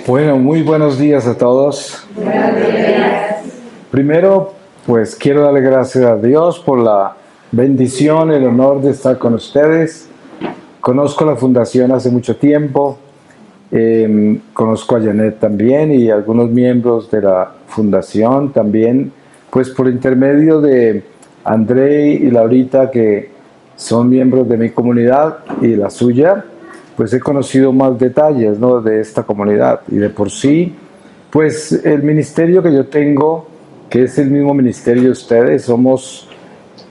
Bueno, muy buenos días a todos. Buenos días. Primero, pues quiero darle gracias a Dios por la bendición, el honor de estar con ustedes. Conozco la fundación hace mucho tiempo, conozco a Janet también y algunos miembros de la fundación también, pues por intermedio de André y Laurita, que son miembros de mi comunidad y la suya, pues he conocido más detalles, ¿no?, de esta comunidad. Y de por sí, pues el ministerio que yo tengo, que es el mismo ministerio de ustedes, somos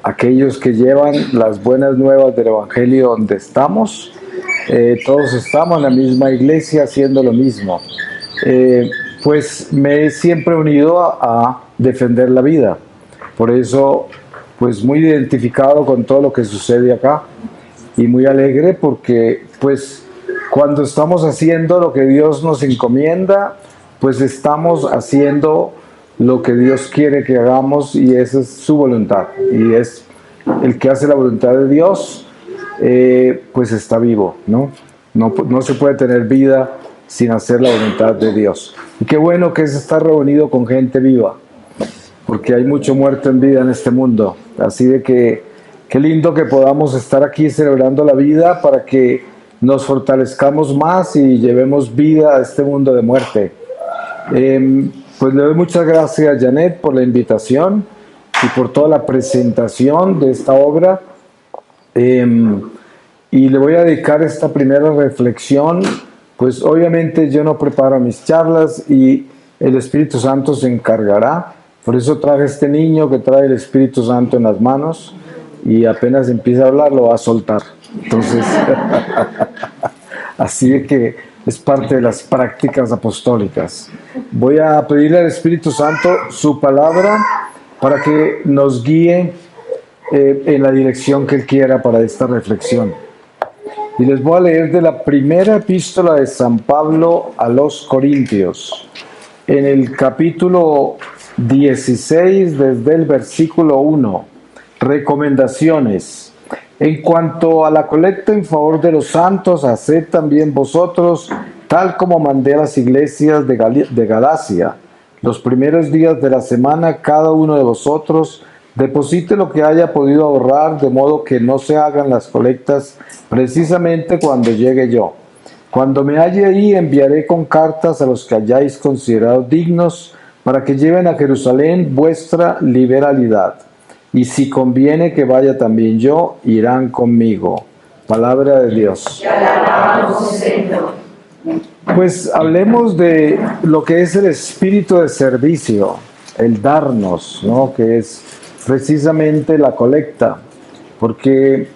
aquellos que llevan las buenas nuevas del Evangelio donde estamos. Todos estamos en la misma iglesia haciendo lo mismo. Pues me he siempre unido a defender la vida. Por eso, pues muy identificado con todo lo que sucede acá. Y muy alegre porque, pues, cuando estamos haciendo lo que Dios nos encomienda, pues estamos haciendo lo que Dios quiere que hagamos y esa es su voluntad. Y es el que hace la voluntad de Dios, pues está vivo, ¿no? No se puede tener vida sin hacer la voluntad de Dios. Y qué bueno que es estar reunido con gente viva, porque hay mucho muerto en vida en este mundo. Así de que qué lindo que podamos estar aquí celebrando la vida para que nos fortalezcamos más y llevemos vida a este mundo de muerte. Pues le doy muchas gracias a Janet por la invitación y por toda la presentación de esta obra. Y le voy a dedicar esta primera reflexión. Pues obviamente yo no preparo mis charlas y el Espíritu Santo se encargará. Por eso traje este niño que trae el Espíritu Santo en las manos. Y apenas empieza a hablar, lo va a soltar. Entonces, así de que es parte de las prácticas apostólicas. Voy a pedirle al Espíritu Santo su palabra para que nos guíe en la dirección que Él quiera para esta reflexión. Y les voy a leer de la primera epístola de San Pablo a los Corintios, en el capítulo 16, desde el versículo 1. Recomendaciones. En cuanto a la colecta en favor de los santos, haced también vosotros, tal como mandé a las iglesias de Galacia. Los primeros días de la semana, cada uno de vosotros deposite lo que haya podido ahorrar, de modo que no se hagan las colectas precisamente cuando llegue yo. Cuando me halle ahí, enviaré con cartas a los que hayáis considerado dignos, para que lleven a Jerusalén vuestra liberalidad. Y si conviene que vaya también yo, irán conmigo. Palabra de Dios. Te alabamos, Señor. Pues hablemos de lo que es el espíritu de servicio, el darnos, ¿no?, que es precisamente la colecta. Porque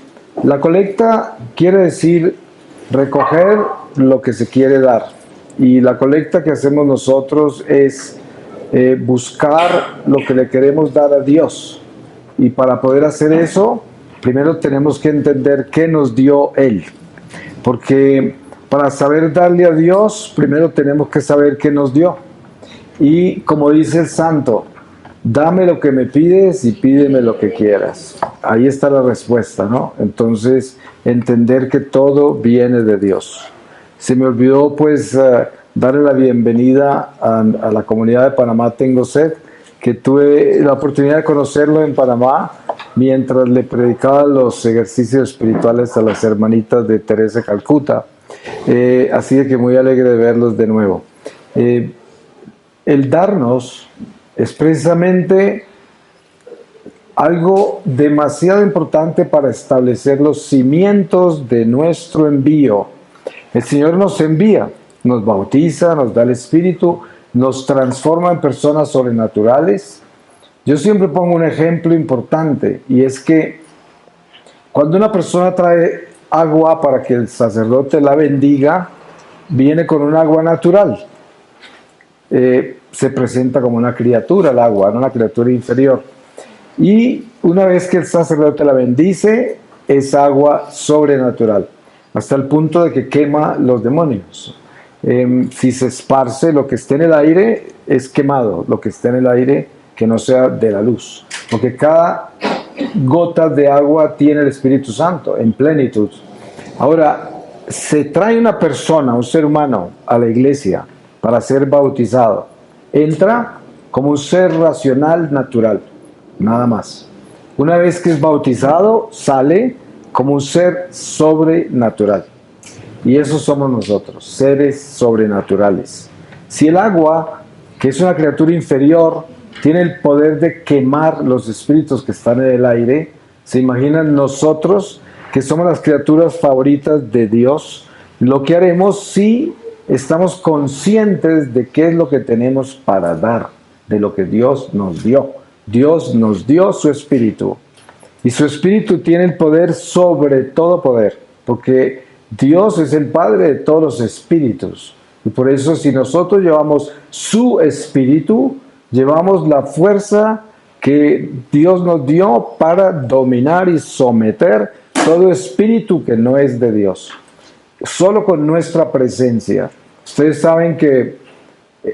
la colecta quiere decir recoger lo que se quiere dar. Y la colecta que hacemos nosotros es buscar lo que le queremos dar a Dios. Y para poder hacer eso, primero tenemos que entender qué nos dio Él. Porque para saber darle a Dios, primero tenemos que saber qué nos dio. Y como dice el santo, dame lo que me pides y pídeme lo que quieras. Ahí está la respuesta, ¿no? Entonces, entender que todo viene de Dios. Se me olvidó, pues, darle la bienvenida a la comunidad de Panamá Tengo Sed, que tuve la oportunidad de conocerlo en Panamá mientras le predicaba los ejercicios espirituales a las hermanitas de Teresa de Calcuta. Así de que muy alegre de verlos de nuevo. El darnos es precisamente algo demasiado importante para establecer los cimientos de nuestro envío. El Señor nos envía, nos bautiza, nos da el Espíritu, nos transforma en personas sobrenaturales. Yo siempre pongo un ejemplo importante y es que cuando una persona trae agua para que el sacerdote la bendiga, viene con un agua natural. Se presenta como una criatura el agua, no una criatura inferior. Y una vez que el sacerdote la bendice, es agua sobrenatural, hasta el punto de que quema los demonios. Si se esparce, lo que esté en el aire es quemado, lo que esté en el aire que no sea de la luz, porque cada gota de agua tiene el Espíritu Santo en plenitud. Ahora, se trae una persona, un ser humano, a la iglesia para ser bautizado. Entra como un ser racional, natural, nada más. Una vez que es bautizado, sale como un ser sobrenatural. Y eso somos nosotros, seres sobrenaturales. Si el agua, que es una criatura inferior, tiene el poder de quemar los espíritus que están en el aire, ¿se imaginan nosotros, que somos las criaturas favoritas de Dios, lo que haremos si estamos conscientes de qué es lo que tenemos para dar, de lo que Dios nos dio? Dios nos dio su Espíritu, y su Espíritu tiene el poder sobre todo poder, porque Dios es el Padre de todos los espíritus, y por eso si nosotros llevamos su Espíritu, llevamos la fuerza que Dios nos dio para dominar y someter todo espíritu que no es de Dios, solo con nuestra presencia. Ustedes saben que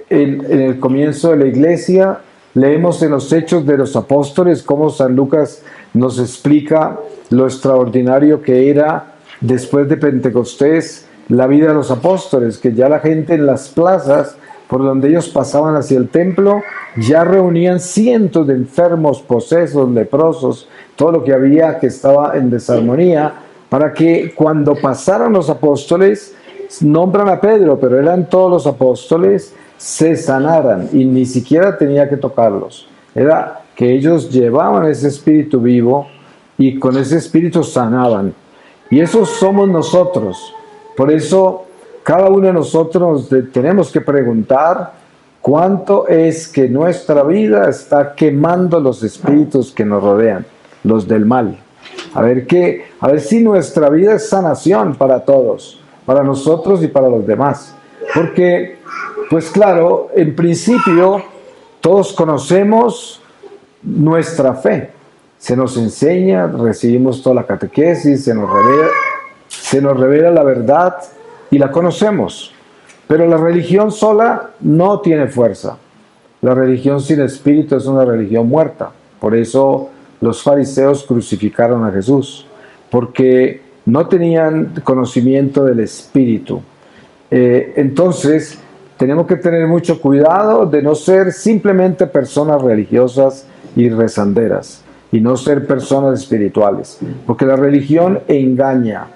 en el comienzo de la iglesia leemos en los Hechos de los Apóstoles cómo San Lucas nos explica lo extraordinario que era después de Pentecostés la vida de los apóstoles, que ya la gente en las plazas por donde ellos pasaban hacia el templo, ya reunían cientos de enfermos, posesos, leprosos, todo lo que había que estaba en desarmonía, para que cuando pasaran los apóstoles, nombran a Pedro, pero eran todos los apóstoles, se sanaran y ni siquiera tenía que tocarlos. Era que ellos llevaban ese espíritu vivo y con ese espíritu sanaban. Y eso somos nosotros. Por eso cada uno de nosotros tenemos que preguntar cuánto es que nuestra vida está quemando los espíritus que nos rodean, los del mal. A ver si nuestra vida es sanación para todos, para nosotros y para los demás. Porque, pues claro, en principio todos conocemos nuestra fe. Se nos enseña, recibimos toda la catequesis, se nos revela la verdad y la conocemos. Pero la religión sola no tiene fuerza. La religión sin espíritu es una religión muerta. Por eso los fariseos crucificaron a Jesús, porque no tenían conocimiento del espíritu. Entonces, tenemos que tener mucho cuidado de no ser simplemente personas religiosas y rezanderas, y no ser personas espirituales, porque la religión engaña.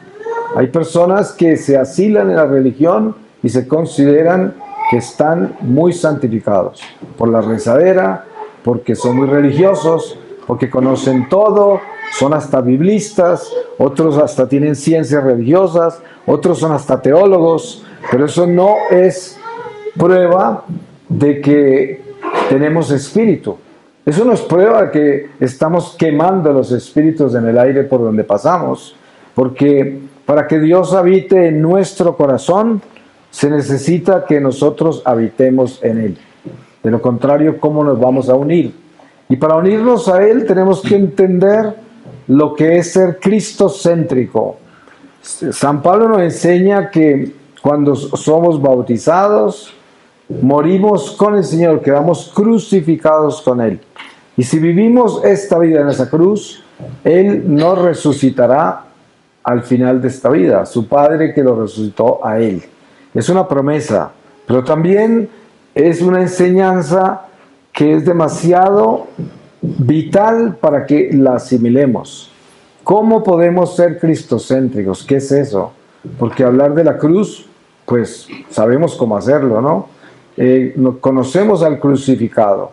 Hay personas que se asilan en la religión y se consideran que están muy santificados por la rezadera, porque son muy religiosos, porque conocen todo, son hasta biblistas, otros hasta tienen ciencias religiosas, otros son hasta teólogos, pero eso no es prueba de que tenemos espíritu. Eso no es prueba de que estamos quemando los espíritus en el aire por donde pasamos, porque para que Dios habite en nuestro corazón, se necesita que nosotros habitemos en Él. De lo contrario, ¿cómo nos vamos a unir? Y para unirnos a Él tenemos que entender lo que es ser cristocéntrico. San Pablo nos enseña que cuando somos bautizados, morimos con el Señor, quedamos crucificados con Él. Y si vivimos esta vida en esa cruz, Él nos resucitará al final de esta vida, su Padre que lo resucitó a Él. Es una promesa, pero también es una enseñanza que es demasiado vital para que la asimilemos. ¿Cómo podemos ser cristocéntricos? ¿Qué es eso? Porque hablar de la cruz, pues sabemos cómo hacerlo, ¿no? Conocemos al crucificado,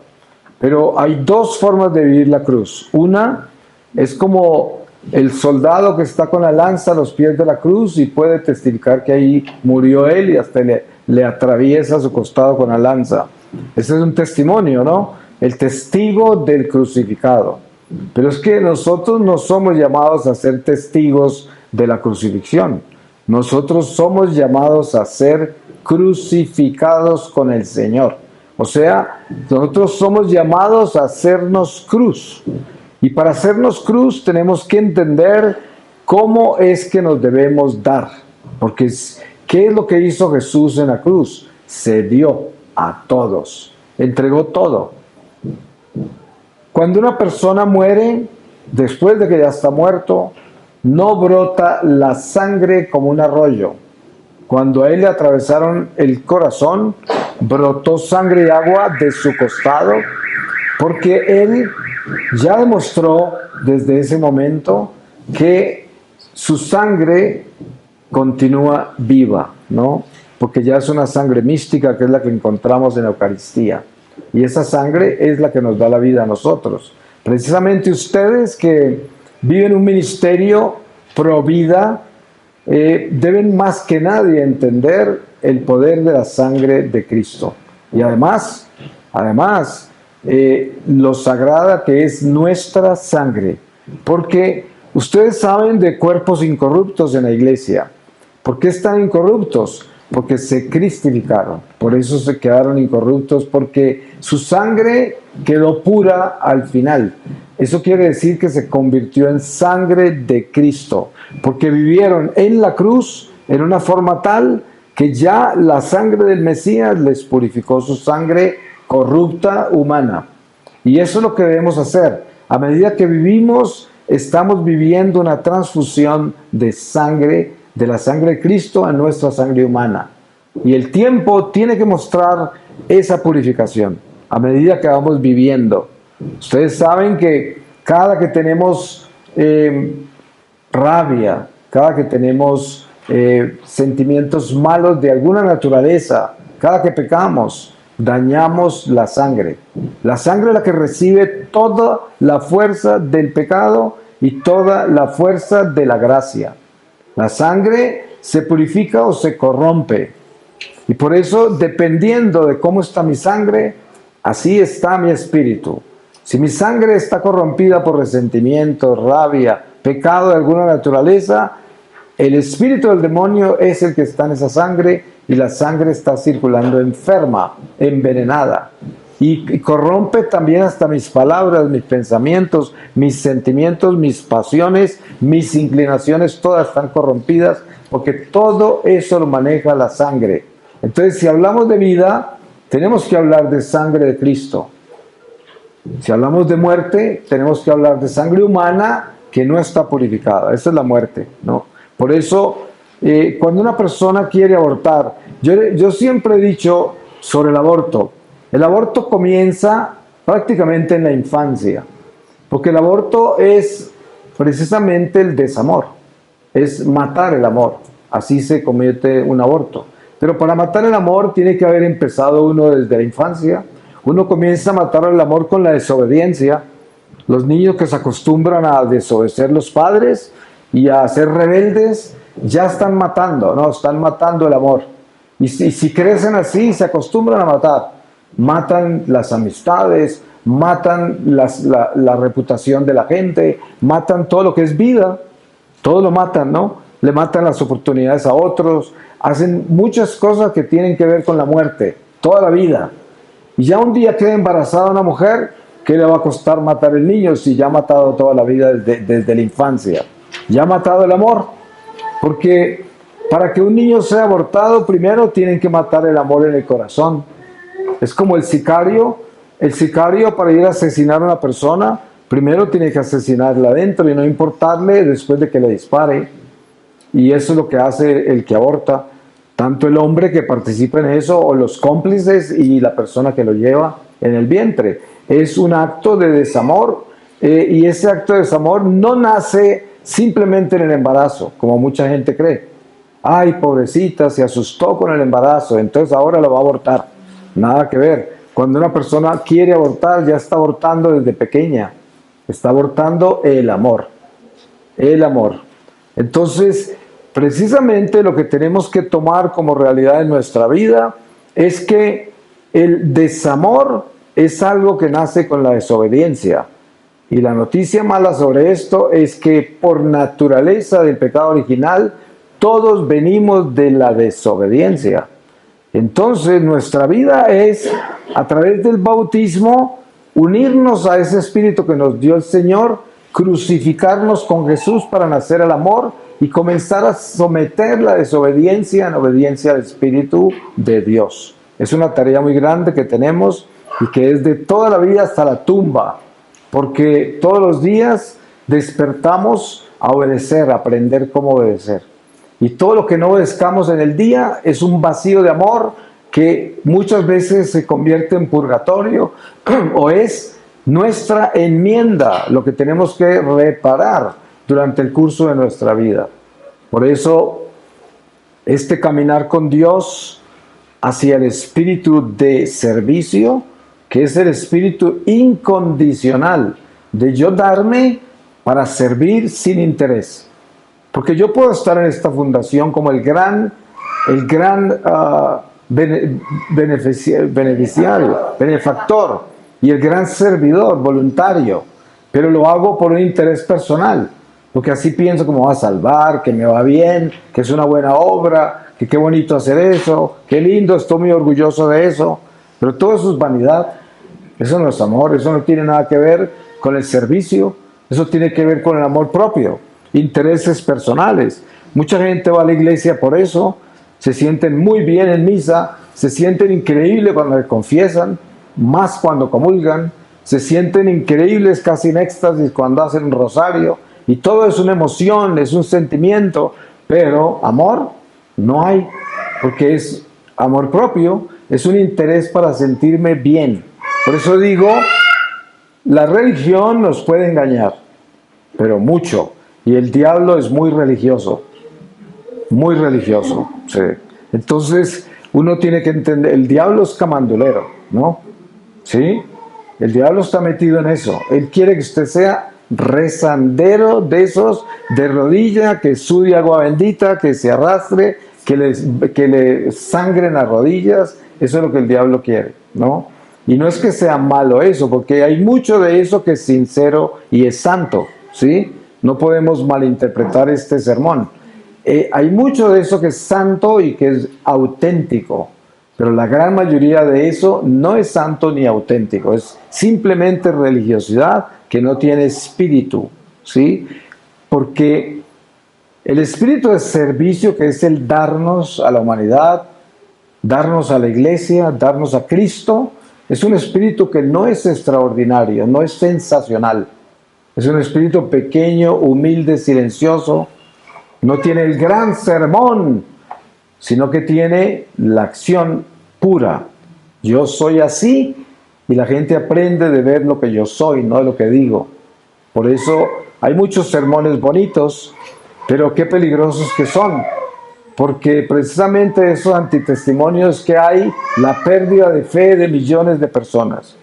pero hay dos formas de vivir la cruz. Una es como el soldado que está con la lanza a los pies de la cruz y puede testificar que ahí murió él y hasta le atraviesa su costado con la lanza. Ese es un testimonio, ¿no? El testigo del crucificado. Pero es que nosotros no somos llamados a ser testigos de la crucifixión. Nosotros somos llamados a ser crucificados con el Señor. O sea, nosotros somos llamados a hacernos cruz. Y para hacernos cruz tenemos que entender cómo es que nos debemos dar. Porque ¿qué es lo que hizo Jesús en la cruz? Se dio a todos. Entregó todo. Cuando una persona muere, después de que ya está muerto, no brota la sangre como un arroyo. Cuando a él le atravesaron el corazón, brotó sangre y agua de su costado, porque él ya demostró desde ese momento que su sangre continúa viva, ¿no? Porque ya es una sangre mística que es la que encontramos en la Eucaristía. Y esa sangre es la que nos da la vida a nosotros. Precisamente ustedes que viven un ministerio pro vida, deben más que nadie entender el poder de la sangre de Cristo. Y además, lo sagrada que es nuestra sangre. Porque ustedes saben de cuerpos incorruptos en la iglesia. ¿Por qué están incorruptos? Porque se cristificaron. Por eso se quedaron incorruptos, porque su sangre quedó pura al final. Eso quiere decir que se convirtió en sangre de Cristo, porque vivieron en la cruz en una forma tal que ya la sangre del Mesías les purificó su sangre corrupta humana. Y eso es lo que debemos hacer. A medida que vivimos, estamos viviendo una transfusión de sangre, de la sangre de Cristo a nuestra sangre humana. Y el tiempo tiene que mostrar esa purificación a medida que vamos viviendo. Ustedes saben que cada que tenemos rabia, cada que tenemos sentimientos malos de alguna naturaleza, cada que pecamos, dañamos la sangre. La sangre es la que recibe toda la fuerza del pecado y toda la fuerza de la gracia. La sangre se purifica o se corrompe. Y por eso, dependiendo de cómo está mi sangre, así está mi espíritu. Si mi sangre está corrompida por resentimiento, rabia, pecado de alguna naturaleza, el espíritu del demonio es el que está en esa sangre y la sangre está circulando enferma, envenenada. Y corrompe también hasta mis palabras, mis pensamientos, mis sentimientos, mis pasiones, mis inclinaciones, todas están corrompidas porque todo eso lo maneja la sangre. Entonces, si hablamos de vida, tenemos que hablar de sangre de Cristo. Si hablamos de muerte, tenemos que hablar de sangre humana que no está purificada. Esa es la muerte, ¿no? Por eso, cuando una persona quiere abortar, yo siempre he dicho sobre el aborto comienza prácticamente en la infancia, porque el aborto es precisamente el desamor, es matar el amor, así se comete un aborto. Pero para matar el amor tiene que haber empezado uno desde la infancia. Uno comienza a matar el amor con la desobediencia. Los niños que se acostumbran a desobedecer los padres y a ser rebeldes, ya están matando, ¿no? Están matando el amor. Y si crecen así, se acostumbran a matar. Matan las amistades, matan la reputación de la gente, matan todo lo que es vida, todo lo matan, ¿no? Le matan las oportunidades a otros, hacen muchas cosas que tienen que ver con la muerte, toda la vida. Y ya un día queda embarazada una mujer, ¿qué le va a costar matar el niño si ya ha matado toda la vida desde la infancia? Ya ha matado el amor, porque para que un niño sea abortado, primero tienen que matar el amor en el corazón. Es como el sicario para ir a asesinar a una persona, primero tiene que asesinarla adentro y no importarle después de que le dispare. Y eso es lo que hace el que aborta, tanto el hombre que participa en eso o los cómplices y la persona que lo lleva en el vientre. Es un acto de desamor y ese acto de desamor no nace simplemente en el embarazo, como mucha gente cree. Ay, pobrecita, se asustó con el embarazo, entonces ahora lo va a abortar. Nada que ver. Cuando una persona quiere abortar, ya está abortando desde pequeña. Está abortando el amor. El amor. Entonces, precisamente lo que tenemos que tomar como realidad en nuestra vida es que el desamor es algo que nace con la desobediencia. Y la noticia mala sobre esto es que por naturaleza del pecado original, todos venimos de la desobediencia. Entonces nuestra vida es, a través del bautismo, unirnos a ese espíritu que nos dio el Señor, crucificarnos con Jesús para nacer al amor y comenzar a someter la desobediencia en obediencia al Espíritu de Dios. Es una tarea muy grande que tenemos y que es de toda la vida hasta la tumba, porque todos los días despertamos a obedecer, a aprender cómo obedecer. Y todo lo que no obedezcamos en el día es un vacío de amor que muchas veces se convierte en purgatorio o es nuestra enmienda, lo que tenemos que reparar durante el curso de nuestra vida. Por eso, este caminar con Dios hacia el espíritu de servicio, que es el espíritu incondicional de yo darme para servir sin interés. Porque yo puedo estar en esta fundación como el gran beneficiario, benefactor y el gran servidor voluntario, pero lo hago por un interés personal, porque así pienso que me va a salvar, que me va bien, que es una buena obra, que qué bonito hacer eso, qué lindo, estoy muy orgulloso de eso, pero todo eso es vanidad, eso no es amor, eso no tiene nada que ver con el servicio, eso tiene que ver con el amor propio, intereses personales. Mucha gente va a la iglesia por eso, se sienten muy bien en misa, se sienten increíbles cuando le confiesan, más cuando comulgan, se sienten increíbles casi en éxtasis cuando hacen un rosario, y todo es una emoción, es un sentimiento, pero amor no hay, porque es amor propio, es un interés para sentirme bien. Por eso digo, la religión nos puede engañar, pero mucho, y el diablo es muy religioso, sí. Entonces uno tiene que entender, el diablo es camandulero, ¿no? ¿Sí? El diablo está metido en eso, él quiere que usted sea rezandero de esos, de rodilla, que sudie agua bendita, que se arrastre, que le sangren las rodillas, eso es lo que el diablo quiere, ¿no? Y no es que sea malo eso, porque hay mucho de eso que es sincero y es santo, ¿sí? No podemos malinterpretar este sermón. Hay mucho de eso que es santo y que es auténtico, pero la gran mayoría de eso no es santo ni auténtico, es simplemente religiosidad que no tiene espíritu, ¿sí? Porque el espíritu de servicio, que es el darnos a la humanidad, darnos a la iglesia, darnos a Cristo, es un espíritu que no es extraordinario, no es sensacional. Es un espíritu pequeño, humilde, silencioso. No tiene el gran sermón, sino que tiene la acción pura. Yo soy así y la gente aprende de ver lo que yo soy, no de lo que digo. Por eso hay muchos sermones bonitos, pero qué peligrosos que son. Porque precisamente esos antitestimonios que hay, la pérdida de fe de millones de personas.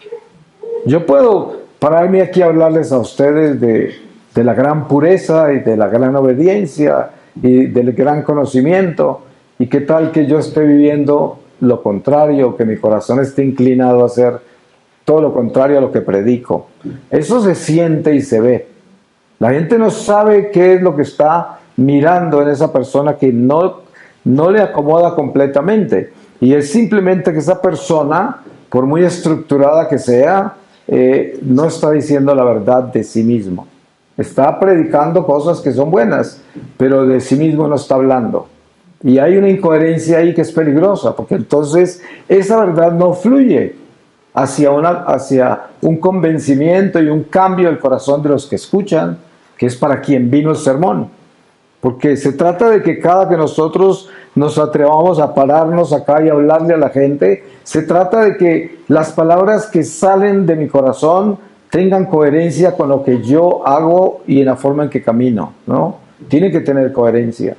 Yo puedo pararme aquí a hablarles a ustedes de la gran pureza y de la gran obediencia y del gran conocimiento, y qué tal que yo esté viviendo lo contrario, que mi corazón esté inclinado a hacer todo lo contrario a lo que predico. Eso se siente y se ve. La gente no sabe qué es lo que está mirando en esa persona que no le acomoda completamente, y es simplemente que esa persona, por muy estructurada que sea, no está diciendo la verdad de sí mismo. Está predicando cosas que son buenas, pero de sí mismo no está hablando. Y hay una incoherencia ahí que es peligrosa, porque entonces esa verdad no fluye hacia un convencimiento y un cambio del corazón de los que escuchan, que es para quien vino el sermón. Porque se trata de que cada que nosotros nos atrevamos a pararnos acá y hablarle a la gente, se trata de que las palabras que salen de mi corazón tengan coherencia con lo que yo hago y en la forma en que camino, ¿no? Tiene que tener coherencia.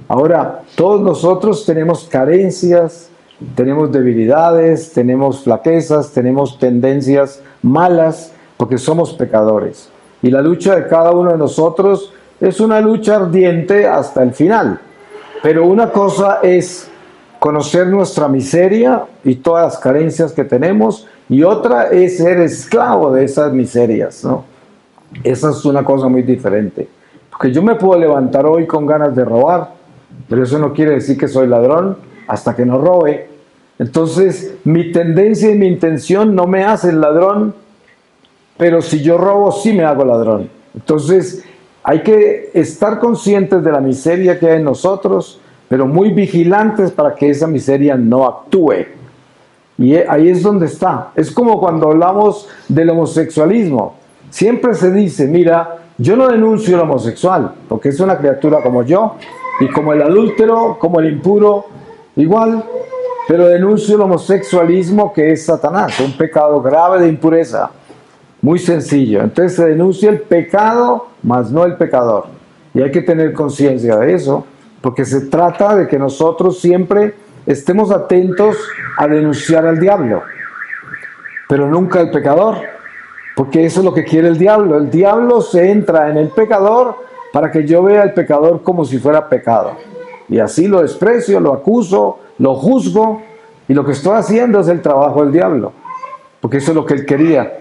Ahora, todos nosotros tenemos carencias, tenemos debilidades, tenemos flaquezas, tenemos tendencias malas, porque somos pecadores. Y la lucha de cada uno de nosotros es una lucha ardiente hasta el final. Pero una cosa es conocer nuestra miseria y todas las carencias que tenemos, y otra es ser esclavo de esas miserias, ¿no? Esa es una cosa muy diferente. Porque yo me puedo levantar hoy con ganas de robar, pero eso no quiere decir que soy ladrón hasta que no robe. Entonces, mi tendencia y mi intención no me hacen ladrón, pero si yo robo, sí me hago ladrón. Entonces, hay que estar conscientes de la miseria que hay en nosotros, pero muy vigilantes para que esa miseria no actúe. Y ahí es donde está. Es como cuando hablamos del homosexualismo. Siempre se dice, mira, yo no denuncio al homosexual, porque es una criatura como yo, y como el adúltero, como el impuro, igual, pero denuncio el homosexualismo, que es Satanás, un pecado grave de impureza. Muy sencillo. Entonces se denuncia el pecado, mas no el pecador. Y hay que tener conciencia de eso, porque se trata de que nosotros siempre estemos atentos a denunciar al diablo, pero nunca al pecador, porque eso es lo que quiere el diablo. El diablo se entra en el pecador para que yo vea al pecador como si fuera pecado. Y así lo desprecio, lo acuso, lo juzgo, y lo que estoy haciendo es el trabajo del diablo, porque eso es lo que él quería.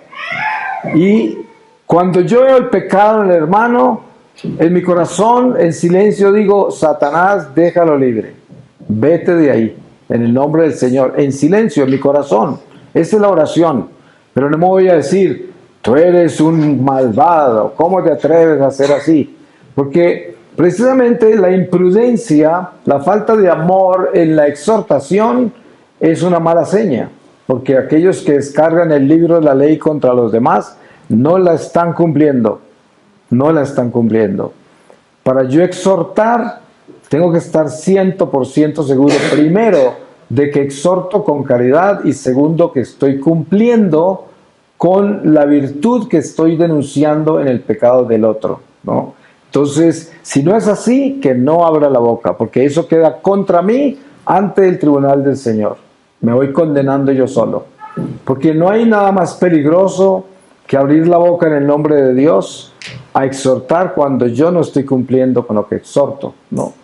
Y cuando yo veo el pecado en el hermano, en mi corazón, en silencio digo, Satanás, déjalo libre, vete de ahí, en el nombre del Señor, en silencio, en mi corazón. Esa es la oración, pero no me voy a decir, tú eres un malvado, ¿cómo te atreves a hacer así? Porque precisamente la imprudencia, la falta de amor en la exhortación es una mala seña. Porque aquellos que descargan el libro de la ley contra los demás no la están cumpliendo, no la están cumpliendo. Para yo exhortar, tengo que estar 100% seguro, primero, de que exhorto con caridad, y segundo, que estoy cumpliendo con la virtud que estoy denunciando en el pecado del otro, ¿no? Entonces, si no es así, que no abra la boca, porque eso queda contra mí ante el tribunal del Señor. Me voy condenando yo solo, porque no hay nada más peligroso que abrir la boca en el nombre de Dios a exhortar cuando yo no estoy cumpliendo con lo que exhorto, ¿no?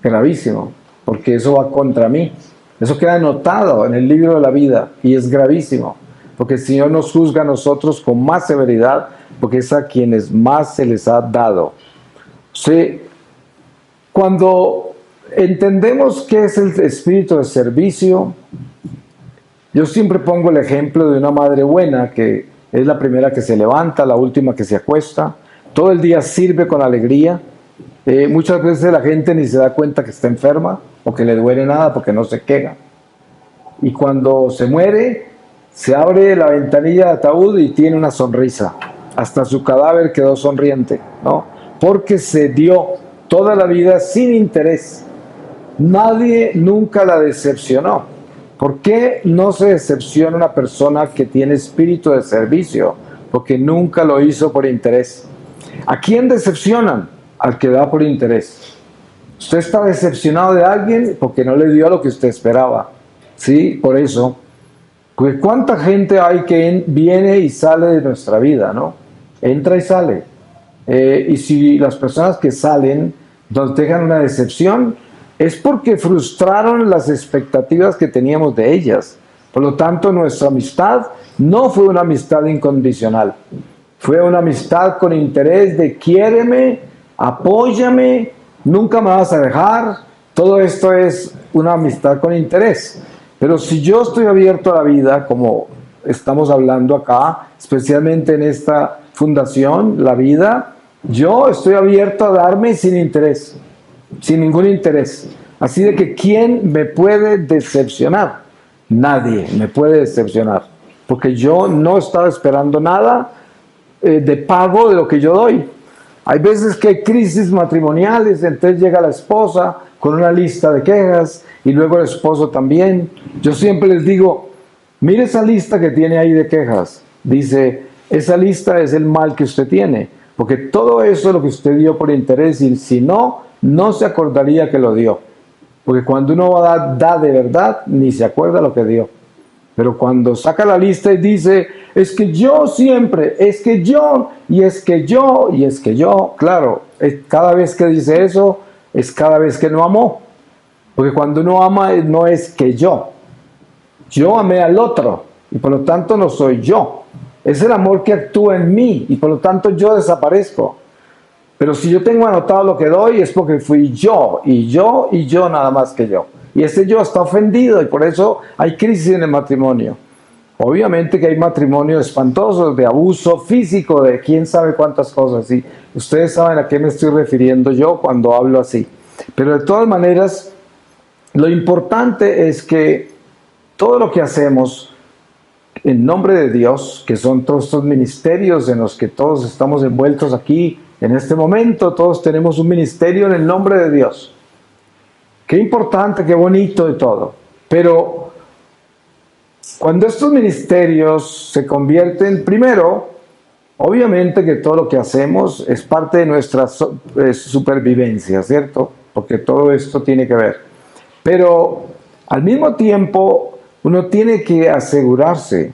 Gravísimo, porque eso va contra mí. Eso queda anotado en el libro de la vida y es gravísimo, porque el Señor nos juzga a nosotros con más severidad, porque es a quienes más se les ha dado. Sí, cuando entendemos qué es el espíritu de servicio, yo siempre pongo el ejemplo de una madre buena que es la primera que se levanta, la última que se acuesta, todo el día sirve con alegría. Muchas veces la gente ni se da cuenta que está enferma o que le duele nada porque no se queja. Y cuando se muere, se abre la ventanilla de ataúd y tiene una sonrisa. Hasta su cadáver quedó sonriente, ¿no? Porque se dio toda la vida sin interés. Nadie nunca la decepcionó. ¿Por qué no se decepciona una persona que tiene espíritu de servicio? Porque nunca lo hizo por interés. ¿A quién decepcionan? Al que da por interés. Usted está decepcionado de alguien porque no le dio lo que usted esperaba. ¿Sí? Por eso. Porque ¿cuánta gente hay que viene y sale de nuestra vida, ¿no? Entra y sale. Y si las personas que salen nos dejan una decepción, es porque frustraron las expectativas que teníamos de ellas. Por lo tanto, nuestra amistad no fue una amistad incondicional. Fue una amistad con interés de quiéreme, apóyame, nunca me vas a dejar. Todo esto es una amistad con interés. Pero si yo estoy abierto a la vida, como estamos hablando acá, especialmente en esta fundación, la vida, yo estoy abierto a darme sin interés. Sin ningún interés. Así de que ¿quién me puede decepcionar? Nadie me puede decepcionar, porque yo no estaba esperando nada de pago de lo que yo doy. Hay veces que hay crisis matrimoniales, entonces llega la esposa con una lista de quejas y luego el esposo también. Yo siempre les digo, mire esa lista que tiene ahí de quejas. Dice, esa lista es el mal que usted tiene, porque todo eso es lo que usted dio por interés, y si no, no se acordaría que lo dio. Porque cuando uno da de verdad, ni se acuerda lo que dio. Pero cuando saca la lista y dice, es que yo siempre, es que yo, y es que yo, y es que yo, claro, cada vez que dice eso, es cada vez que no amó. Porque cuando uno ama, no es que yo amé al otro, y por lo tanto no soy yo. Es el amor que actúa en mí y por lo tanto yo desaparezco. Pero si yo tengo anotado lo que doy es porque fui yo, y yo, y yo, nada más que yo. Y ese yo está ofendido y por eso hay crisis en el matrimonio. Obviamente que hay matrimonios espantosos de abuso físico, de quién sabe cuántas cosas. Y ustedes saben a qué me estoy refiriendo yo cuando hablo así. Pero de todas maneras, lo importante es que todo lo que hacemos en nombre de Dios, que son todos estos ministerios en los que todos estamos envueltos aquí, en este momento todos tenemos un ministerio en el nombre de Dios. Qué importante, qué bonito y todo. Pero cuando estos ministerios se convierten, primero, obviamente que todo lo que hacemos es parte de nuestra supervivencia, ¿cierto? Porque todo esto tiene que ver. Pero al mismo tiempo, uno tiene que asegurarse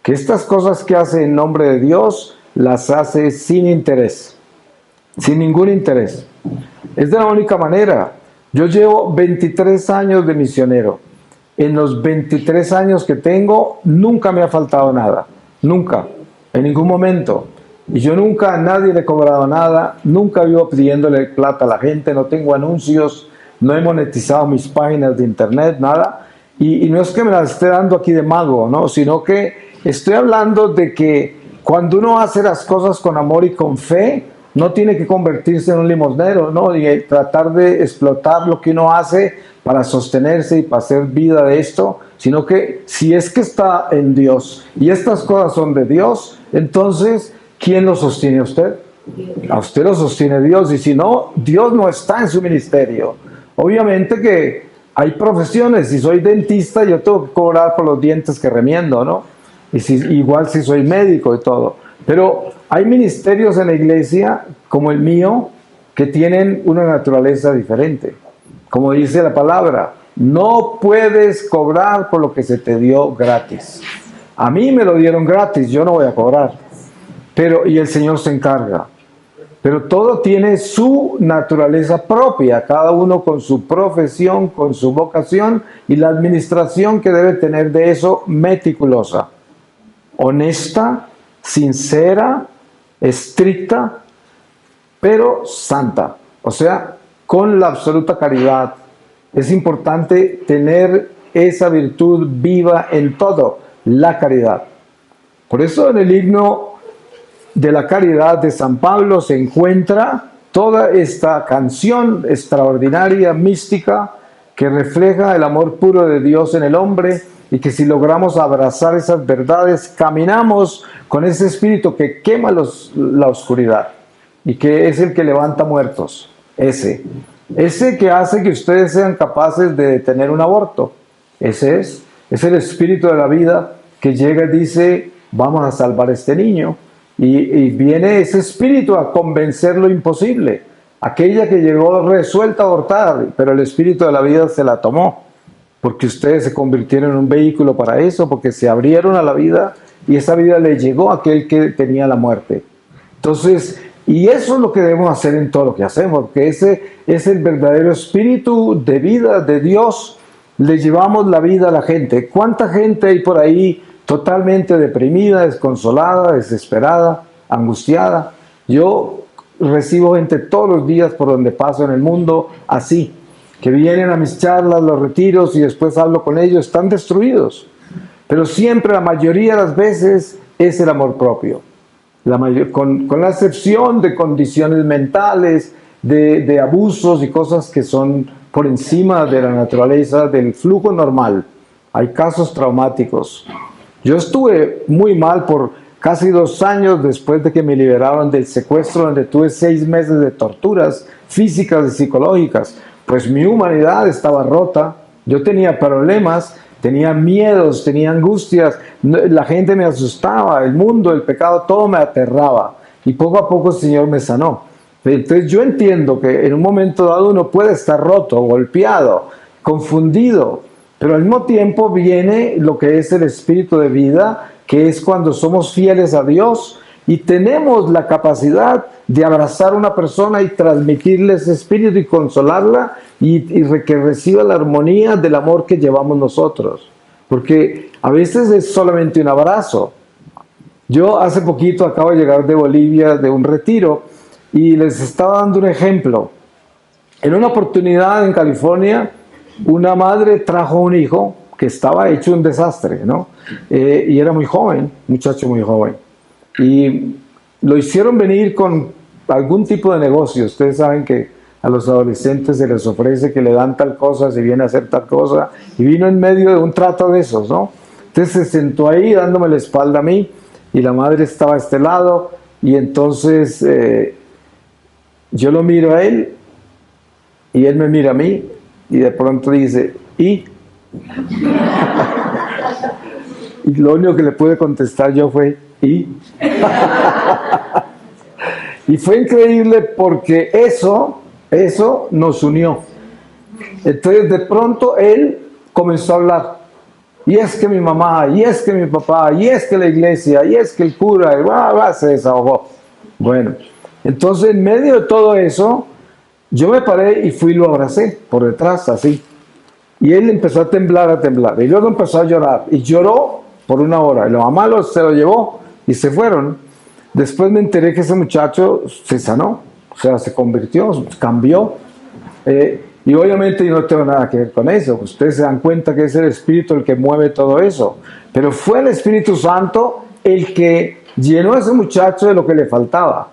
que estas cosas que hace en nombre de Dios, las hace sin interés. Sin ningún interés. Es de la única manera. Yo llevo 23 años de misionero. En los 23 años que tengo, nunca me ha faltado nada. Nunca. En ningún momento. Y yo nunca a nadie le he cobrado nada. Nunca vivo pidiéndole plata a la gente. No tengo anuncios. No he monetizado mis páginas de internet. Nada. Y no es que me las esté dando aquí de mago, ¿no? Sino que estoy hablando de que cuando uno hace las cosas con amor y con fe, no tiene que convertirse en un limosnero, ¿no? Y tratar de explotar lo que uno hace para sostenerse y para hacer vida de esto, sino que si es que está en Dios y estas cosas son de Dios, entonces, ¿quién lo sostiene a usted? A usted lo sostiene Dios, y si no, Dios no está en su ministerio. Obviamente que hay profesiones, si soy dentista, yo tengo que cobrar por los dientes que remiendo, ¿no? Y igual si soy médico y todo. Pero hay ministerios en la iglesia, como el mío, que tienen una naturaleza diferente. Como dice la palabra, no puedes cobrar por lo que se te dio gratis. A mí me lo dieron gratis, yo no voy a cobrar. Y el Señor se encarga. Pero todo tiene su naturaleza propia, cada uno con su profesión, con su vocación y la administración que debe tener de eso meticulosa, honesta, sincera, estricta, pero santa. O sea, con la absoluta caridad. Es importante tener esa virtud viva en todo, la caridad. Por eso en el himno de la caridad de San Pablo se encuentra toda esta canción extraordinaria, mística, que refleja el amor puro de Dios en el hombre, y que si logramos abrazar esas verdades, caminamos con ese espíritu que quema la oscuridad y que es el que levanta muertos. Ese que hace que ustedes sean capaces de detener un aborto. Es el espíritu de la vida que llega y dice, vamos a salvar a este niño. Y viene ese espíritu a convencer lo imposible. Aquella que llegó resuelta a abortar, pero el espíritu de la vida se la tomó. Porque ustedes se convirtieron en un vehículo para eso, porque se abrieron a la vida y esa vida le llegó a aquel que tenía la muerte. Entonces, y eso es lo que debemos hacer en todo lo que hacemos, porque ese es el verdadero espíritu de vida de Dios. Le llevamos la vida a la gente. ¿Cuánta gente hay por ahí totalmente deprimida, desconsolada, desesperada, angustiada? Yo recibo gente todos los días por donde paso en el mundo así, que vienen a mis charlas, los retiros y después hablo con ellos, están destruidos. Pero siempre, la mayoría de las veces, es el amor propio. Con la excepción de condiciones mentales, de abusos y cosas que son por encima de la naturaleza del flujo normal. Hay casos traumáticos. Yo estuve muy mal por casi 2 años después de que me liberaron del secuestro, donde tuve 6 meses de torturas físicas y psicológicas. Pues mi humanidad estaba rota, yo tenía problemas, tenía miedos, tenía angustias, la gente me asustaba, el mundo, el pecado, todo me aterraba. Y poco a poco el Señor me sanó. Entonces yo entiendo que en un momento dado uno puede estar roto, golpeado, confundido, pero al mismo tiempo viene lo que es el espíritu de vida, que es cuando somos fieles a Dios y tenemos la capacidad de abrazar a una persona y transmitirle ese espíritu y consolarla y que reciba la armonía del amor que llevamos nosotros. Porque a veces es solamente un abrazo, Yo hace poquito acabo de llegar de Bolivia de un retiro y les estaba dando un ejemplo. En una oportunidad en California, una madre trajo un hijo que estaba hecho un desastre, ¿no? Y era muy joven, muchacho muy joven. Y lo hicieron venir con algún tipo de negocio. Ustedes saben que a los adolescentes se les ofrece que le dan tal cosa si viene a hacer tal cosa. Y vino en medio de un trato de esos, ¿no? Entonces se sentó ahí dándome la espalda a mí y la madre estaba a este lado. Y entonces yo lo miro a él y él me mira a mí y de pronto dice, ¿y? Y lo único que le pude contestar yo fue, ¿y? Y fue increíble porque eso nos unió. Entonces de pronto él comenzó a hablar. Y es que mi mamá, y es que mi papá, y es que la iglesia, y es que el cura, y se desahogó. Bueno, entonces en medio de todo eso, yo me paré y fui y lo abracé por detrás, así. Y él empezó a temblar, y luego empezó a llorar. Y lloró por una hora. Y la mamá se lo llevó y se fueron. Después me enteré que ese muchacho se sanó, o sea, se convirtió, cambió. Y obviamente yo no tengo nada que ver con eso. Ustedes se dan cuenta que es el Espíritu el que mueve todo eso. Pero fue el Espíritu Santo el que llenó a ese muchacho de lo que le faltaba,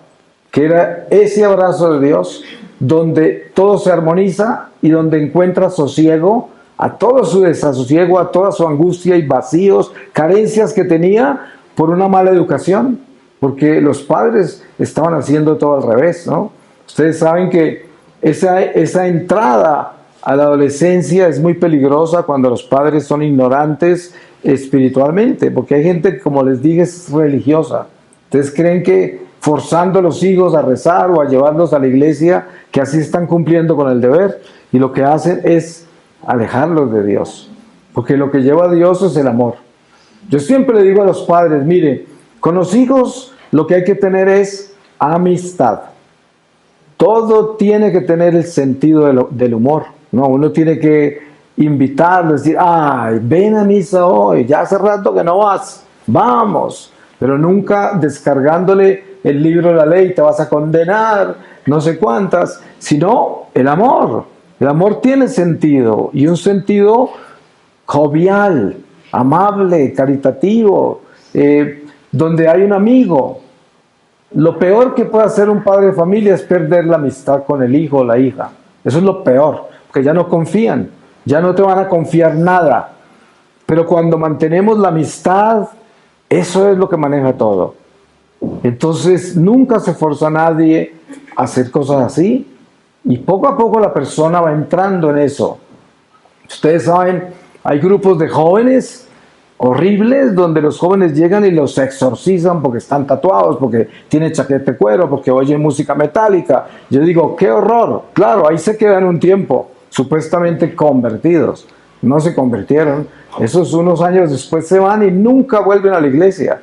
que era ese abrazo de Dios, donde todo se armoniza y donde encuentra sosiego a todo su desasosiego, a toda su angustia y vacíos, carencias que tenía por una mala educación, porque los padres estaban haciendo todo al revés, ¿no? Ustedes saben que esa entrada a la adolescencia es muy peligrosa cuando los padres son ignorantes espiritualmente, porque hay gente, como les dije, es religiosa. Ustedes creen que forzando a los hijos a rezar o a llevarlos a la iglesia, que así están cumpliendo con el deber, y lo que hacen es alejarlos de Dios, porque lo que lleva a Dios es el amor. Yo siempre le digo a los padres, mire, con los hijos lo que hay que tener es amistad. Todo tiene que tener el sentido del humor, ¿no? Uno tiene que invitarlo, decir, ay, ven a misa hoy, ya hace rato que no vas, vamos, pero nunca descargándole el libro de la ley, te vas a condenar, no sé cuántas, sino el amor. El amor tiene sentido, y un sentido jovial, amable, caritativo, donde hay un amigo. Lo peor que puede hacer un padre de familia es perder la amistad con el hijo o la hija. Eso es lo peor, porque ya no confían, ya no te van a confiar nada. Pero cuando mantenemos la amistad, eso es lo que maneja todo. Entonces nunca se forza a nadie a hacer cosas así, y poco a poco la persona va entrando en eso. Ustedes saben, hay grupos de jóvenes horribles donde los jóvenes llegan y los exorcizan porque están tatuados, porque tienen chaqueta de cuero, porque oyen música metálica. Yo digo, qué horror. Claro, ahí se quedan un tiempo, supuestamente convertidos. No se convirtieron. Esos unos años después se van y nunca vuelven a la iglesia.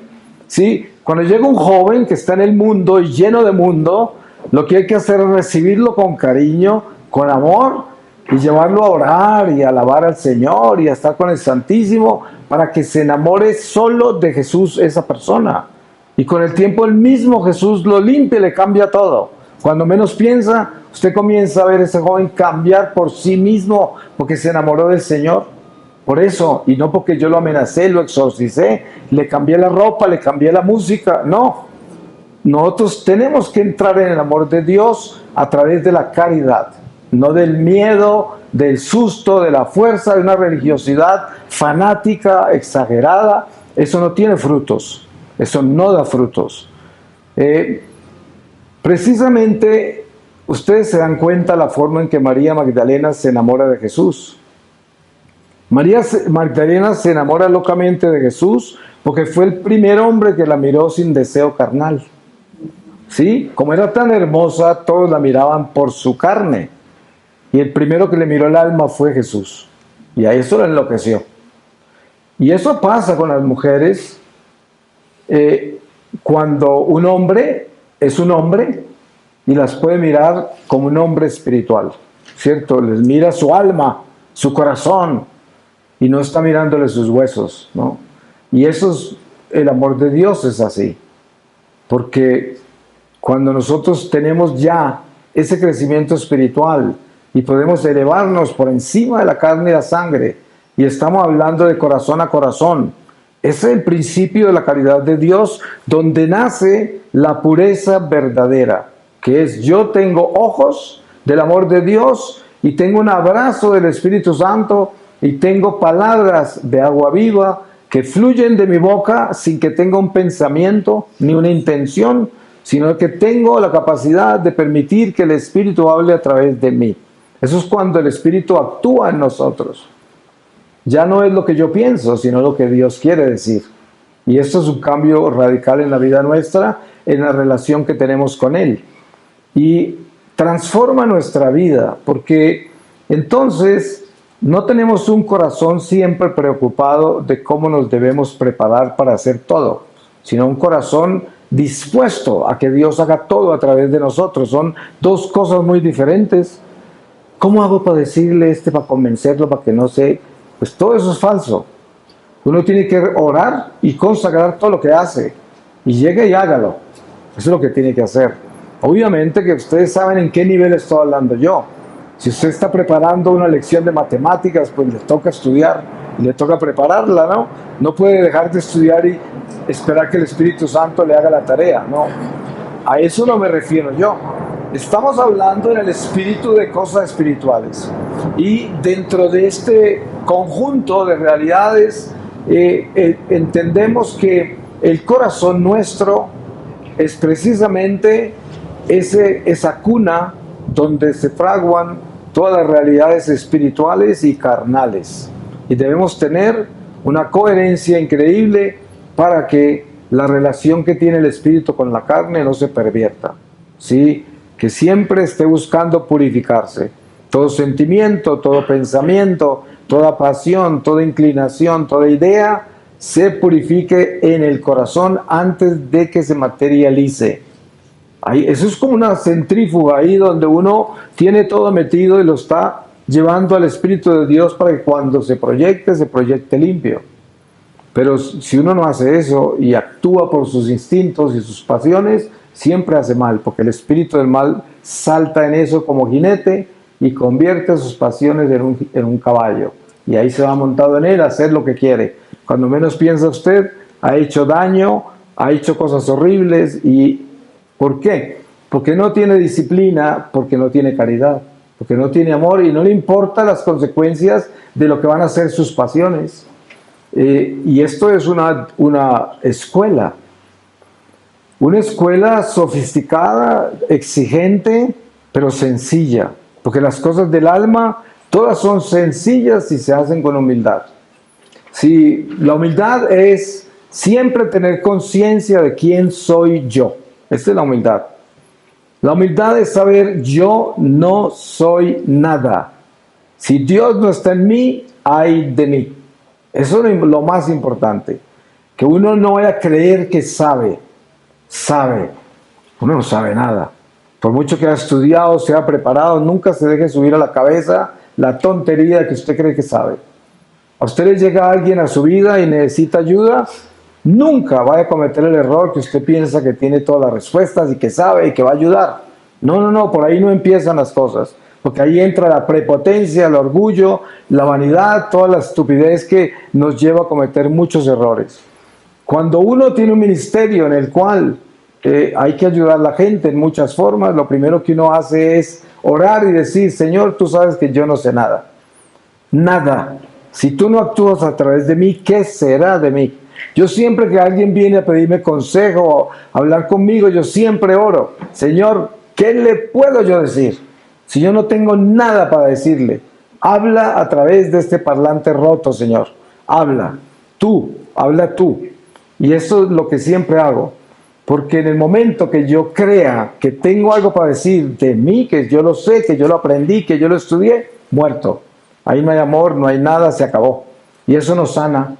¿Sí? Cuando llega un joven que está en el mundo y lleno de mundo, lo que hay que hacer es recibirlo con cariño, con amor, y llevarlo a orar y a alabar al Señor y a estar con el Santísimo para que se enamore solo de Jesús esa persona. Y con el tiempo el mismo Jesús lo limpia y le cambia todo. Cuando menos piensa, usted comienza a ver a ese joven cambiar por sí mismo porque se enamoró del Señor. Por eso, y no porque yo lo amenacé, lo exorcicé, le cambié la ropa, le cambié la música, no. Nosotros tenemos que entrar en el amor de Dios a través de la caridad, no del miedo, del susto, de la fuerza, de una religiosidad fanática, exagerada. Eso no tiene frutos, eso no da frutos. Precisamente, ustedes se dan cuenta la forma en que María Magdalena se enamora de Jesús. María Magdalena se enamora locamente de Jesús porque fue el primer hombre que la miró sin deseo carnal. ¿Sí? Como era tan hermosa, todos la miraban por su carne. Y el primero que le miró el alma fue Jesús. Y a eso le enloqueció. Y eso pasa con las mujeres cuando un hombre es un hombre y las puede mirar como un hombre espiritual. ¿Cierto? Les mira su alma, su corazón, y no está mirándole sus huesos, ¿no? Y eso el amor de Dios es así. Porque cuando nosotros tenemos ya ese crecimiento espiritual y podemos elevarnos por encima de la carne y la sangre, y estamos hablando de corazón a corazón, ese es el principio de la caridad de Dios, donde nace la pureza verdadera, que es: yo tengo ojos del amor de Dios y tengo un abrazo del Espíritu Santo y tengo palabras de agua viva que fluyen de mi boca sin que tenga un pensamiento ni una intención, sino que tengo la capacidad de permitir que el Espíritu hable a través de mí. Eso es cuando el Espíritu actúa en nosotros. Ya no es lo que yo pienso, sino lo que Dios quiere decir. Y esto es un cambio radical en la vida nuestra, en la relación que tenemos con Él. Y transforma nuestra vida, porque entonces no tenemos un corazón siempre preocupado de cómo nos debemos preparar para hacer todo, sino un corazón dispuesto a que Dios haga todo a través de nosotros. Son dos cosas muy diferentes. ¿Cómo hago para decirle para convencerlo, para que no se...? Pues todo eso es falso. Uno tiene que orar y consagrar todo lo que hace. Y llegue y hágalo. Eso es lo que tiene que hacer. Obviamente que ustedes saben en qué nivel estoy hablando yo. Si usted está preparando una lección de matemáticas, pues le toca estudiar y le toca prepararla, ¿no? No puede dejar de estudiar y esperar que el Espíritu Santo le haga la tarea, ¿no? A eso no me refiero yo. Estamos hablando en el espíritu de cosas espirituales. Y dentro de este conjunto de realidades, entendemos que el corazón nuestro es precisamente esa cuna donde se fraguan todas las realidades espirituales y carnales. Y debemos tener una coherencia increíble para que la relación que tiene el espíritu con la carne no se pervierta, ¿sí? Que siempre esté buscando purificarse. Todo sentimiento, todo pensamiento, toda pasión, toda inclinación, toda idea se purifique en el corazón antes de que se materialice. Ahí, eso es como una centrífuga ahí donde uno tiene todo metido y lo está llevando al Espíritu de Dios para que cuando se proyecte limpio. Pero si uno no hace eso y actúa por sus instintos y sus pasiones, siempre hace mal, porque el espíritu del mal salta en eso como jinete y convierte sus pasiones en un caballo. Y ahí se va montado en él a hacer lo que quiere. Cuando menos piensa usted, ha hecho daño, ha hecho cosas horribles. ¿Y por qué? Porque no tiene disciplina, porque no tiene caridad, porque no tiene amor y no le importan las consecuencias de lo que van a ser sus pasiones. Y esto es una escuela. Una escuela sofisticada, exigente, pero sencilla. Porque las cosas del alma, todas son sencillas si se hacen con humildad. Si la humildad es siempre tener conciencia de quién soy yo. Esta es la humildad. La humildad es saber yo no soy nada. Si Dios no está en mí, ay de mí. Eso es lo más importante. Que uno no vaya a creer que sabe. Uno no sabe nada. Por mucho que haya estudiado, se haya preparado, nunca se deje subir a la cabeza la tontería de que usted cree que sabe. A usted le llega alguien a su vida y necesita ayuda, nunca vaya a cometer el error que usted piensa que tiene todas las respuestas y que sabe y que va a ayudar. No, por ahí no empiezan las cosas. Porque ahí entra la prepotencia, el orgullo, la vanidad, toda la estupidez que nos lleva a cometer muchos errores. Cuando uno tiene un ministerio en el cual hay que ayudar a la gente en muchas formas, lo primero que uno hace es orar y decir: Señor, tú sabes que yo no sé nada. Nada. Si tú no actúas a través de mí, ¿qué será de mí? Yo siempre que alguien viene a pedirme consejo o a hablar conmigo, yo siempre oro: Señor, ¿qué le puedo yo decir? Si yo no tengo nada para decirle, habla a través de este parlante roto, Señor. Habla tú. Y eso es lo que siempre hago. Porque en el momento que yo crea que tengo algo para decir de mí, que yo lo sé, que yo lo aprendí, que yo lo estudié, muerto. Ahí no hay amor, no hay nada, se acabó. Y eso no sana,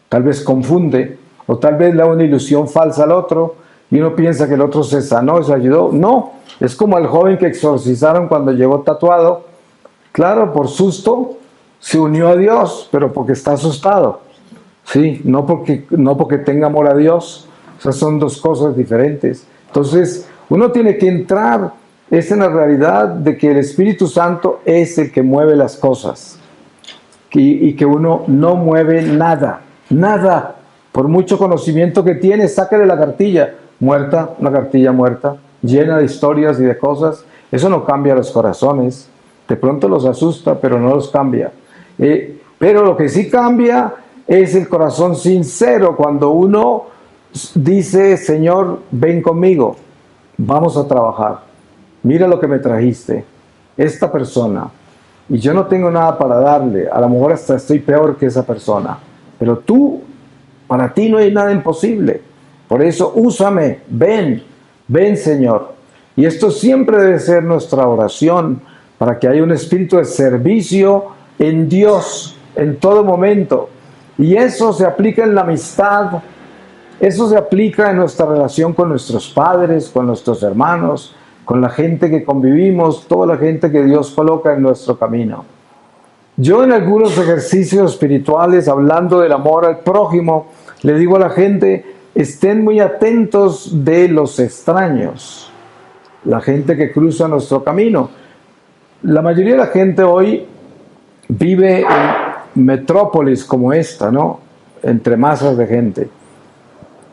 tal vez confunde, o tal vez le da una ilusión falsa al otro, y uno piensa que el otro se sanó, se ayudó. No, es como al joven que exorcizaron cuando llegó tatuado. Claro, por susto, se unió a Dios, pero porque está asustado. ¿sí? No porque tenga amor a Dios. Esas son dos cosas diferentes. Entonces, uno tiene que entrar en la realidad de que el Espíritu Santo es el que mueve las cosas y que uno no mueve nada, nada. Por mucho conocimiento que tiene, sácale la cartilla muerta, una cartilla muerta, llena de historias y de cosas. Eso no cambia los corazones. De pronto los asusta, pero no los cambia. Pero lo que sí cambia es el corazón sincero, cuando uno dice: Señor, ven conmigo, vamos a trabajar, mira lo que me trajiste, esta persona, y yo no tengo nada para darle, a lo mejor hasta estoy peor que esa persona, pero tú, para ti no hay nada imposible, por eso úsame, ven Señor. Y esto siempre debe ser nuestra oración, para que haya un espíritu de servicio en Dios en todo momento. Y eso se aplica en la amistad, eso se aplica en nuestra relación con nuestros padres, con nuestros hermanos, con la gente que convivimos, toda la gente que Dios coloca en nuestro camino. Yo en algunos ejercicios espirituales, hablando del amor al prójimo, le digo a la gente: estén muy atentos de los extraños, la gente que cruza nuestro camino. La mayoría de la gente hoy vive en metrópolis como esta, ¿no? Entre masas de gente.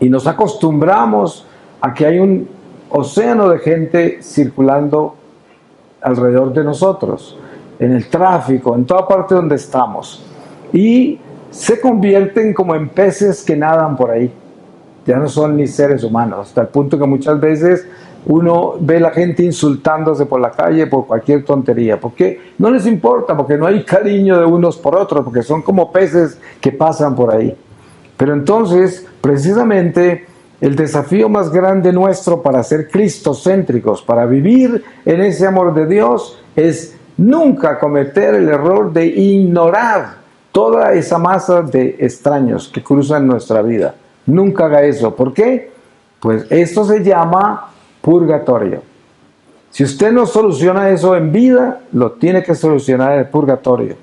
Y nos acostumbramos a que hay un océano de gente circulando alrededor de nosotros, en el tráfico, en toda parte donde estamos. Y se convierten como en peces que nadan por ahí. Ya no son ni seres humanos, hasta el punto que muchas veces uno ve a la gente insultándose por la calle por cualquier tontería, porque no les importa, porque no hay cariño de unos por otros, porque son como peces que pasan por ahí. Pero entonces, precisamente, el desafío más grande nuestro para ser cristocéntricos, para vivir en ese amor de Dios, es nunca cometer el error de ignorar toda esa masa de extraños que cruzan nuestra vida. Nunca haga eso. ¿Por qué? Pues esto se llama purgatorio. Si usted no soluciona eso en vida, lo tiene que solucionar en el purgatorio.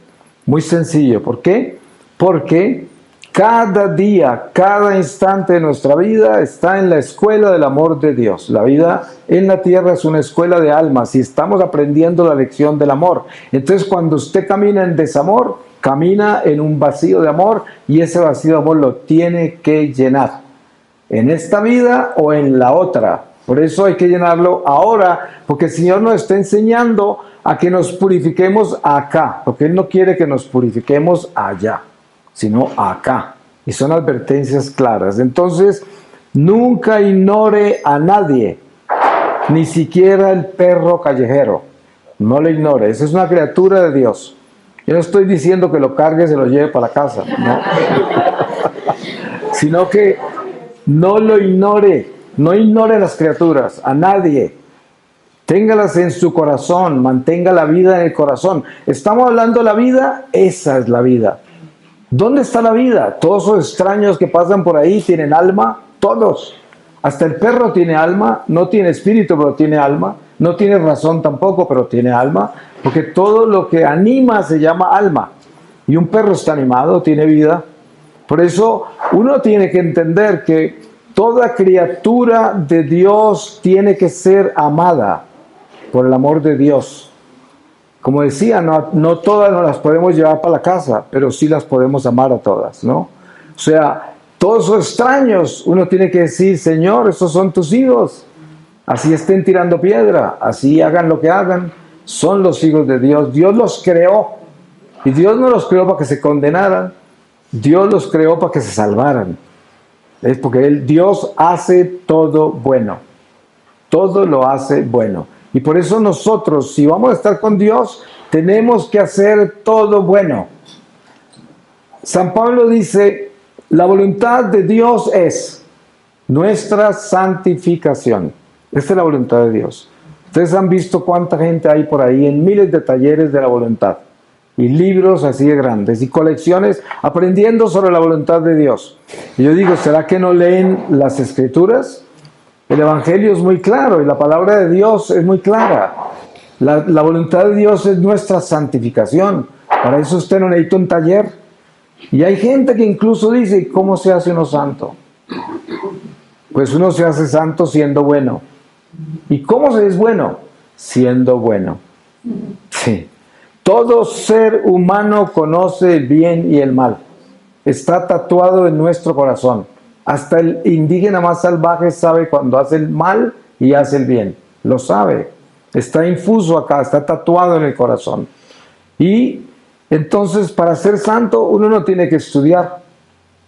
Muy sencillo. ¿Por qué? Porque cada día, cada instante de nuestra vida está en la escuela del amor de Dios. La vida en la tierra es una escuela de almas y estamos aprendiendo la lección del amor. Entonces, cuando usted camina en desamor, camina en un vacío de amor, y ese vacío de amor lo tiene que llenar, en esta vida o en la otra. Por eso hay que llenarlo ahora, porque el Señor nos está enseñando a que nos purifiquemos acá, porque Él no quiere que nos purifiquemos allá, sino acá. Y son advertencias claras. Entonces, nunca ignore a nadie, ni siquiera el perro callejero. No lo ignore. Esa es una criatura de Dios. Yo no estoy diciendo que lo cargue y se lo lleve para la casa, no. Sino que no lo ignore. No ignore a las criaturas, a nadie. Téngalas en su corazón, mantenga la vida en el corazón. Estamos hablando de la vida, esa es la vida. ¿Dónde está la vida? Todos esos extraños que pasan por ahí tienen alma, todos. Hasta el perro tiene alma, no tiene espíritu, pero tiene alma. No tiene razón tampoco, pero tiene alma. Porque todo lo que anima se llama alma. Y un perro está animado, tiene vida. Por eso uno tiene que entender que toda criatura de Dios tiene que ser amada por el amor de Dios. Como decía, no todas nos las podemos llevar para la casa, pero sí las podemos amar a todas, ¿no? O sea, todos esos extraños, uno tiene que decir: Señor, estos son tus hijos. Así estén tirando piedra, así hagan lo que hagan, son los hijos de Dios. Dios los creó. Y Dios no los creó para que se condenaran. Dios los creó para que se salvaran. Es porque Dios hace todo bueno. Todo lo hace bueno. Y por eso nosotros, si vamos a estar con Dios, tenemos que hacer todo bueno. San Pablo dice: la voluntad de Dios es nuestra santificación. Esta es la voluntad de Dios. Ustedes han visto cuánta gente hay por ahí en miles de talleres de la voluntad. Y libros así de grandes. Y colecciones aprendiendo sobre la voluntad de Dios. Y yo digo, ¿será que no leen las Escrituras? El Evangelio es muy claro y la palabra de Dios es muy clara. La voluntad de Dios es nuestra santificación. Para eso usted no necesita un taller. Y hay gente que incluso dice, ¿cómo se hace uno santo? Pues uno se hace santo siendo bueno. ¿Y cómo se es bueno? Siendo bueno. Sí. Todo ser humano conoce el bien y el mal. Está tatuado en nuestro corazón. Hasta el indígena más salvaje sabe cuando hace el mal y hace el bien. Lo sabe. Está infuso acá, está tatuado en el corazón. Y entonces, para ser santo, uno no tiene que estudiar.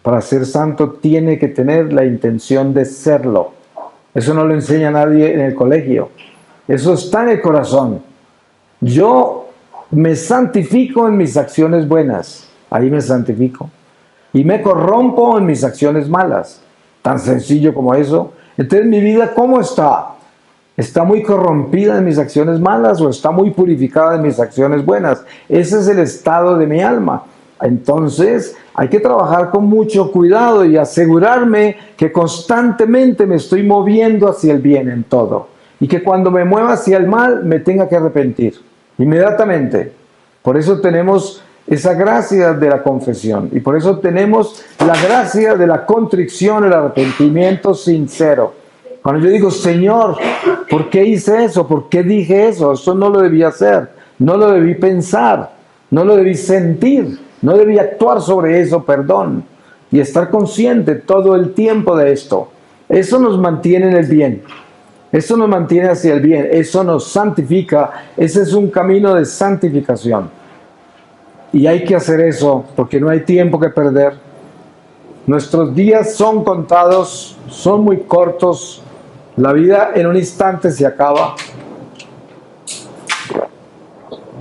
Para ser santo tiene que tener la intención de serlo. Eso no lo enseña nadie en el colegio. Eso está en el corazón. Yo me santifico en mis acciones buenas. Ahí me santifico. Y me corrompo en mis acciones malas. Tan sencillo como eso. Entonces, mi vida, ¿cómo está? ¿Está muy corrompida en mis acciones malas o está muy purificada en mis acciones buenas? Ese es el estado de mi alma. Entonces, hay que trabajar con mucho cuidado y asegurarme que constantemente me estoy moviendo hacia el bien en todo. Y que cuando me mueva hacia el mal, me tenga que arrepentir. Inmediatamente. Por eso tenemos esa gracia de la confesión. Y por eso tenemos la gracia de la contrición, el arrepentimiento sincero. Cuando yo digo, Señor, ¿por qué hice eso? ¿Por qué dije eso? Eso no lo debí hacer. No lo debí pensar. No lo debí sentir. No debí actuar sobre eso, perdón. Y estar consciente todo el tiempo de esto. Eso nos mantiene en el bien. Eso nos mantiene hacia el bien. Eso nos santifica. Ese es un camino de santificación. Y hay que hacer eso porque no hay tiempo que perder. Nuestros días son contados, son muy cortos. La vida en un instante se acaba.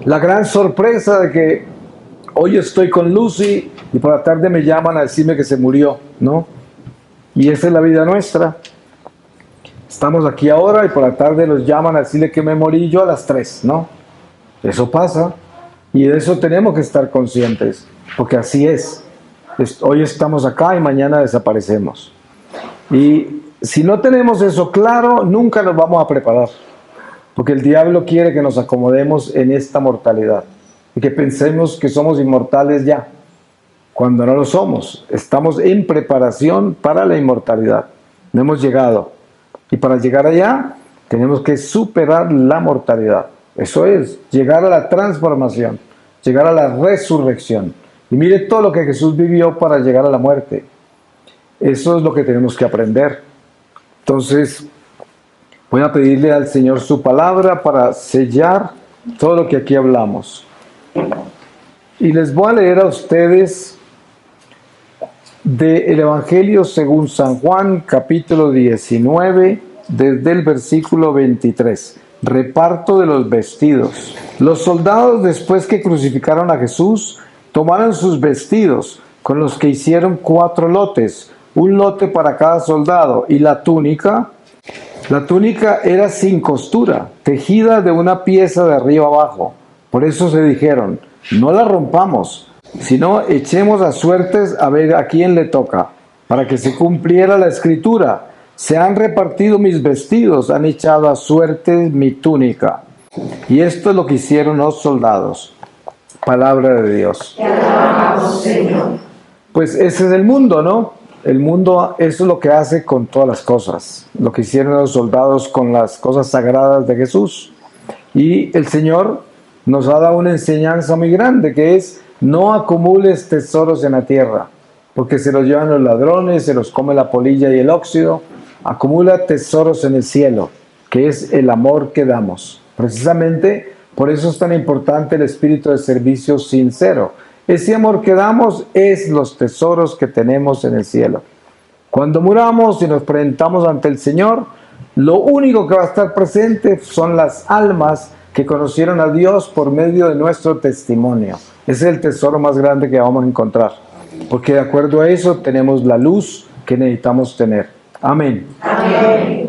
La gran sorpresa de que hoy estoy con Lucy y por la tarde me llaman a decirme que se murió, ¿no? Y esa es la vida nuestra. Estamos aquí ahora y por la tarde los llaman a decirle que me morí yo a las 3, ¿no? Eso pasa y de eso tenemos que estar conscientes, porque así es. Hoy estamos acá y mañana desaparecemos. Y si no tenemos eso claro, nunca nos vamos a preparar. Porque el diablo quiere que nos acomodemos en esta mortalidad. Y que pensemos que somos inmortales ya. Cuando no lo somos. Estamos en preparación para la inmortalidad. No hemos llegado. Y para llegar allá, tenemos que superar la mortalidad. Eso es, llegar a la transformación. Llegar a la resurrección. Y mire todo lo que Jesús vivió para llegar a la muerte. Eso es lo que tenemos que aprender. Entonces, voy a pedirle al Señor su palabra para sellar todo lo que aquí hablamos. Y les voy a leer a ustedes del Evangelio según San Juan, capítulo 19, desde el versículo 23. Reparto de los vestidos. Los soldados, después que crucificaron a Jesús, tomaron sus vestidos, con los que hicieron 4 lotes, un lote para cada soldado, y la túnica era sin costura, tejida de una pieza de arriba abajo. Por eso se dijeron, no la rompamos, sino echemos a suertes a ver a quién le toca, para que se cumpliera la escritura. Se han repartido mis vestidos, han echado a suertes mi túnica. Y esto es lo que hicieron los soldados. Palabra de Dios. Te alabamos, Señor. Pues ese es el mundo, ¿no? El mundo, eso es lo que hace con todas las cosas. Lo que hicieron los soldados con las cosas sagradas de Jesús. Y el Señor nos ha dado una enseñanza muy grande, que es, no acumules tesoros en la tierra, porque se los llevan los ladrones, se los come la polilla y el óxido. Acumula tesoros en el cielo, que es el amor que damos. Precisamente por eso es tan importante el espíritu de servicio sincero. Ese amor que damos es los tesoros que tenemos en el cielo. Cuando muramos y nos presentamos ante el Señor, lo único que va a estar presente son las almas que conocieron a Dios por medio de nuestro testimonio. Ese es el tesoro más grande que vamos a encontrar, porque de acuerdo a eso tenemos la luz que necesitamos tener. Amén. Amén.